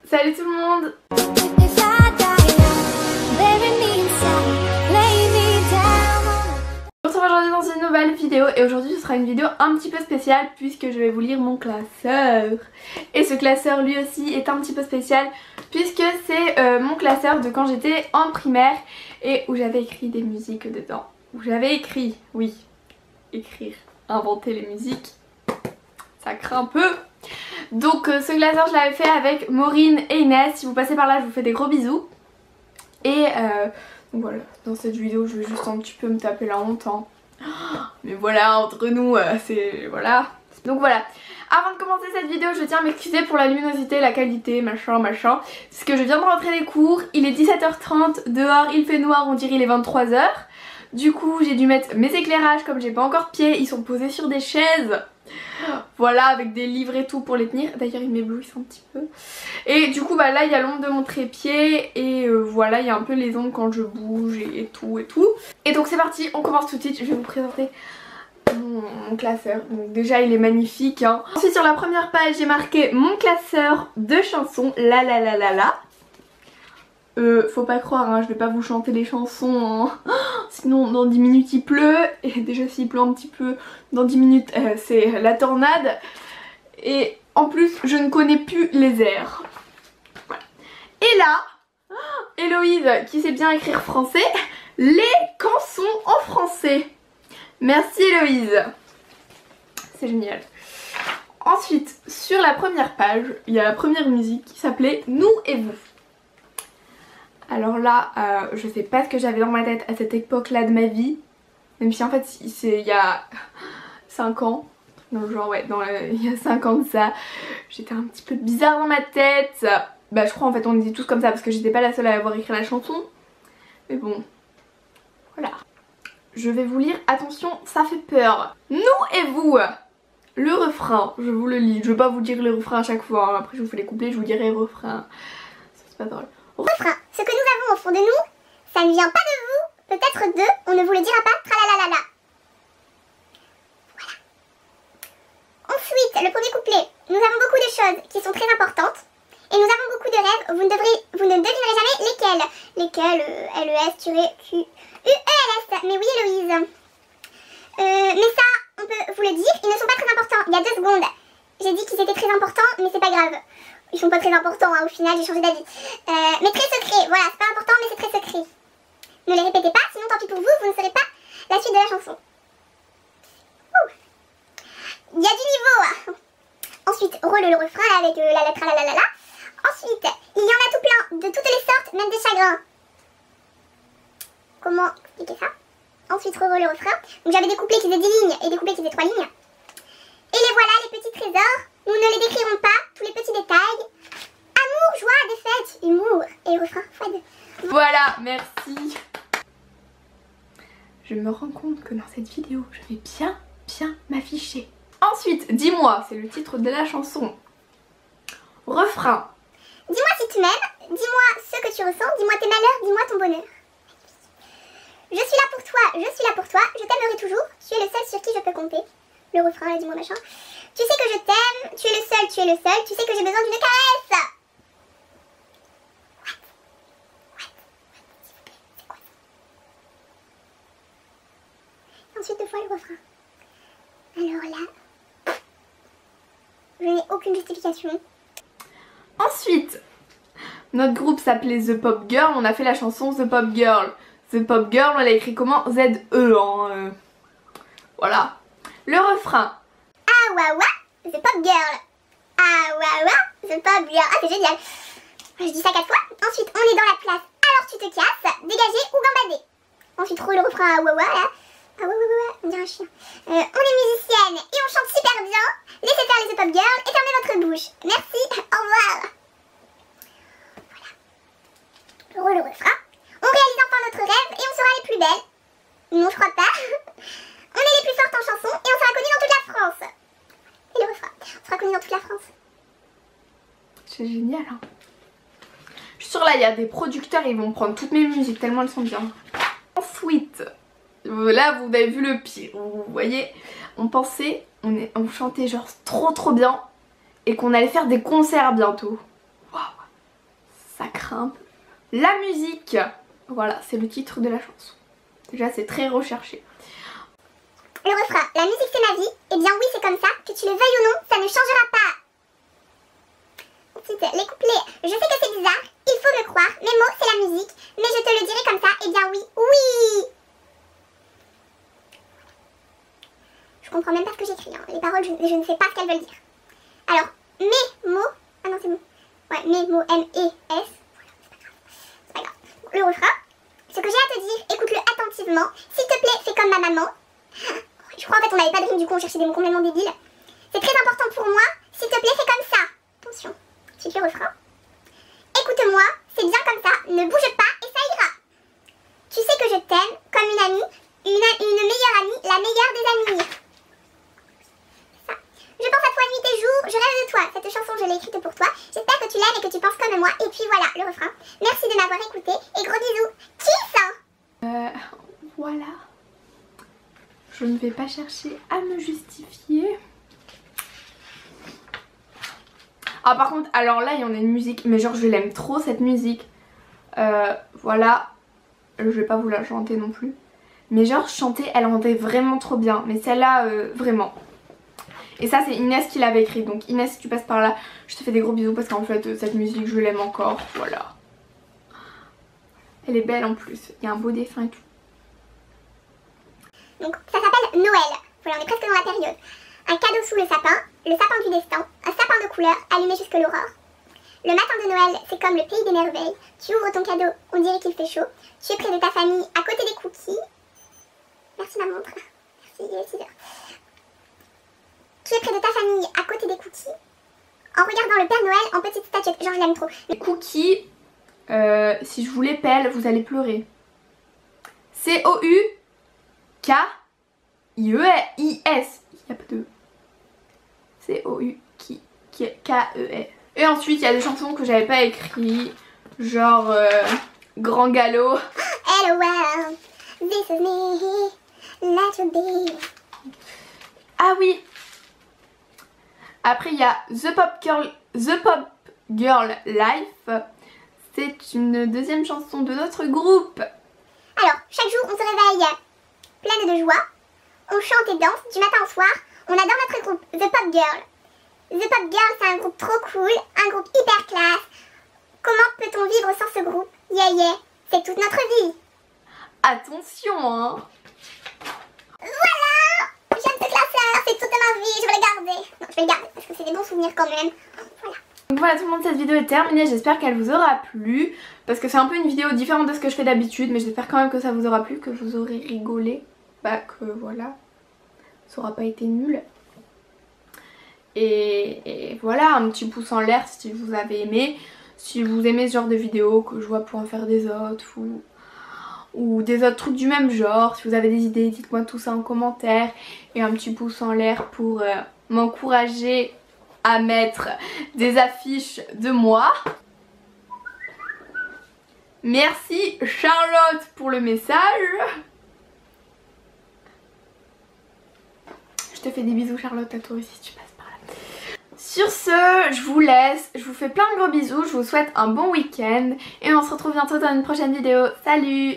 Salut tout le monde. On se retrouve aujourd'hui dans une nouvelle vidéo et aujourd'hui ce sera une vidéo un petit peu spéciale puisque je vais vous lire mon classeur. Et ce classeur lui aussi est un petit peu spécial puisque c'est mon classeur de quand j'étais en primaire et où j'avais écrit des musiques dedans. Où j'avais écrit, oui, écrire, inventer les musiques, ça craint un peu. Donc ce classeur je l'avais fait avec Maureen et Inès. Si vous passez par là je vous fais des gros bisous. Et donc voilà, dans cette vidéo je vais juste un petit peu me taper la honte hein. Mais voilà, entre nous c'est... voilà. Donc voilà, avant de commencer cette vidéo je tiens à m'excuser pour la luminosité, la qualité, machin. Parce que je viens de rentrer des cours, il est 17h30, dehors il fait noir, on dirait il est 23h. Du coup j'ai dû mettre mes éclairages comme j'ai pas encore pied, ils sont posés sur des chaises. Voilà, avec des livres et tout pour les tenir. D'ailleurs ils m'éblouissent un petit peu. Et du coup bah là il y a l'ombre de mon trépied. Et voilà, il y a un peu les ombres quand je bouge et tout. Et donc c'est parti, on commence tout de suite. Je vais vous présenter mon classeur. Donc déjà il est magnifique hein. Ensuite sur la première page j'ai marqué mon classeur de chansons. Faut pas croire hein, je vais pas vous chanter les chansons hein. Sinon dans 10 minutes il pleut. Et déjà s'il pleut un petit peu dans 10 minutes c'est la tornade. Et en plus je ne connais plus les airs. Voilà. Et là Héloïse qui sait bien écrire français, les chansons en français. Merci Héloïse. C'est génial. Ensuite sur la première page il y a la première musique qui s'appelait Nous et vous. Alors là, je sais pas ce que j'avais dans ma tête à cette époque-là de ma vie. Même si en fait, c'est il y a 5 ans. Donc genre ouais, il y a 5 ans de ça. J'étais un petit peu bizarre dans ma tête. Bah je crois en fait on était tous comme ça parce que j'étais pas la seule à avoir écrit la chanson. Mais bon, voilà. Je vais vous lire, attention, ça fait peur. Nous et vous. Le refrain, je vous le lis. Je vais pas vous dire le refrain à chaque fois. Après je vous fais les couplets, je vous dirai refrain. C'est pas drôle. Refrain. Ce que nous avons au fond de nous, ça ne vient pas de vous, peut-être d'eux, on ne vous le dira pas, tralalala. Voilà. Ensuite, le premier couplet. Nous avons beaucoup de choses qui sont très importantes et nous avons beaucoup de rêves, vous ne devinerez jamais lesquels. Lesquels, L-E-S-Q-U-E-L-S. Mais oui Héloïse. Mais ça, on peut vous le dire, ils ne sont pas très importants. Il y a 2 secondes, j'ai dit qu'ils étaient très importants, mais c'est pas grave. Ils sont pas très importants hein, au final j'ai changé d'avis. Mais très secret, voilà c'est pas important mais c'est très secret. Ne les répétez pas sinon tant pis pour vous, vous ne saurez pas la suite de la chanson. Il y a du niveau. Ensuite le refrain avec la lettre la. Ensuite il y en a tout plein, de toutes les sortes, même des chagrins. Comment expliquer ça? Ensuite le refrain. Donc j'avais des couplets qui faisaient 10 lignes et des couplets qui faisaient 3 lignes. Et les voilà les petits trésors. Nous ne les décrirons pas, tous les petits détails. Amour, joie, défaite, humour et refrain fade. Voilà, merci. Je me rends compte que dans cette vidéo, je vais bien m'afficher. Ensuite, dis-moi, c'est le titre de la chanson. Refrain. Dis-moi si tu m'aimes, dis-moi ce que tu ressens, dis-moi tes malheurs, dis-moi ton bonheur. Je suis là pour toi, je t'aimerai toujours, tu es le seul sur qui je peux compter. Le refrain, là, dis-moi machin. Tu sais que je t'aime, tu es le seul, tu sais que j'ai besoin d'une caresse. Ensuite 2 fois le refrain. Alors là, je n'ai aucune justification. Ensuite, notre groupe s'appelait The Pop Girl, on a fait la chanson The Pop Girl. The Pop Girl, on l'a écrit comment? Z-E hein, voilà. Le refrain. Ah ouais ouais, The Pop Girl. Ah ouais ouais, The Pop Girl. Ah c'est génial. Je dis ça 4 fois. Ensuite on est dans la place, alors tu te casses, dégagez ou gambader. Ensuite le refrain ah ouais ouais là. Ah ouais, on dirait un chien. On est musicienne et on chante super bien. Laissez faire les The Pop Girls et fermez votre bouche. Merci, au revoir. Voilà. Le refrain. On réalise enfin notre rêve et on sera les plus belles. Non, je crois pas. On est les plus fortes en chanson et on sera connus dans toute la France. Et le refrain. On sera connus dans toute la France. C'est génial hein. Je suis sûre là il y a des producteurs, ils vont prendre toutes mes musiques tellement elles sont bien. Ensuite, là vous avez vu le pire, vous voyez, on pensait, on chantait genre trop bien et qu'on allait faire des concerts bientôt. Waouh. mettre un peu la musique. Voilà, c'est le titre de la chanson. Déjà, c'est très recherché. Le refrain, la musique c'est ma vie, eh bien oui c'est comme ça, que tu le veuilles ou non, ça ne changera pas. Ensuite, les couplets, je sais que c'est bizarre, il faut me croire, mes mots c'est la musique, mais je te le dirai comme ça, eh bien oui, oui. Je comprends même pas ce que j'écris, hein. Les paroles je ne sais pas ce qu'elles veulent dire. Alors, mes mots, ah non c'est bon, ouais, mes mots, M-E-S, c'est pas grave. Le refrain, ce que j'ai à te dire, écoute-le attentivement, s'il te plaît fais comme ma maman. Je crois en fait on n'avait pas de rime, du coup on cherchait des mots complètement débiles. C'est très important pour moi, s'il te plaît fais comme ça. Attention, ensuite le refrain. Écoute-moi, c'est bien comme ça, ne bouge pas et ça ira. Tu sais que je t'aime comme une amie, une meilleure amie, la meilleure des amies. Ça. Je pense à toi nuit et jour, je rêve de toi. Cette chanson je l'ai écrite pour toi, j'espère que tu l'aimes et que tu penses comme moi. Et puis voilà, le refrain. Merci de m'avoir écouté et gros bisous. Kiss. Voilà. Je ne vais pas chercher à me justifier. Ah par contre, alors là il y en a une musique, mais genre je l'aime trop cette musique. Voilà, je vais pas vous la chanter non plus. Mais genre chanter, elle rendait vraiment trop bien. Mais celle-là, vraiment. Et ça c'est Inès qui l'avait écrit. Donc Inès, si tu passes par là, je te fais des gros bisous parce qu'en fait cette musique je l'aime encore. Voilà. Elle est belle en plus, il y a un beau dessin et tout. Donc ça s'appelle Noël, voilà on est presque dans la période. Un cadeau sous le sapin du destin, un sapin de couleur allumé jusque l'aurore. Le matin de Noël, c'est comme le pays des merveilles. Tu ouvres ton cadeau, on dirait qu'il fait chaud. Tu es près de ta famille, à côté des cookies. Merci ma montre, merci, il est 6 heures. Tu es près de ta famille, à côté des cookies, en regardant le Père Noël en petite statuette. Genre je l'aime trop. Les cookies, si je vous les pèle, vous allez pleurer. C-O-U-K-I-E-I-S. Il n'y a pas de... C-O-U-K-E-S. Et ensuite, il y a des chansons que j'avais pas écrites. Genre Grand Galop. LOL, this is me, let you be. Ah oui. Après, il y a The Pop Girl Life. C'est une deuxième chanson de notre groupe. Alors, chaque jour, on se réveille pleine de joie. On chante et danse du matin au soir. On adore notre groupe, The Pop Girl. The Pop Girl, c'est un groupe trop cool, un groupe hyper classe. Comment peut-on vivre sans ce groupe? Yeah, yeah, c'est toute notre vie. Attention, hein. Voilà, j'aime ce classeur, c'est toute ma vie, je vais le garder. Non, je vais le garder parce que c'est des bons souvenirs quand même. Voilà. Donc voilà tout le monde, cette vidéo est terminée, j'espère qu'elle vous aura plu. Parce que c'est un peu une vidéo différente de ce que je fais d'habitude, mais j'espère quand même que ça vous aura plu, que vous aurez rigolé. Bah que voilà, ça aura pas été nul. Et voilà, un petit pouce en l'air si vous avez aimé. Si vous aimez ce genre de vidéos, que je vois pour en faire des autres ou des autres trucs du même genre. Si vous avez des idées, dites-moi tout ça en commentaire. Et un petit pouce en l'air pour m'encourager à mettre des affiches de moi. Merci Charlotte pour le message. Je te fais des bisous Charlotte, à toi aussi si tu passes par là. Sur ce, je vous laisse, je vous fais plein de gros bisous, je vous souhaite un bon week-end et on se retrouve bientôt dans une prochaine vidéo. Salut!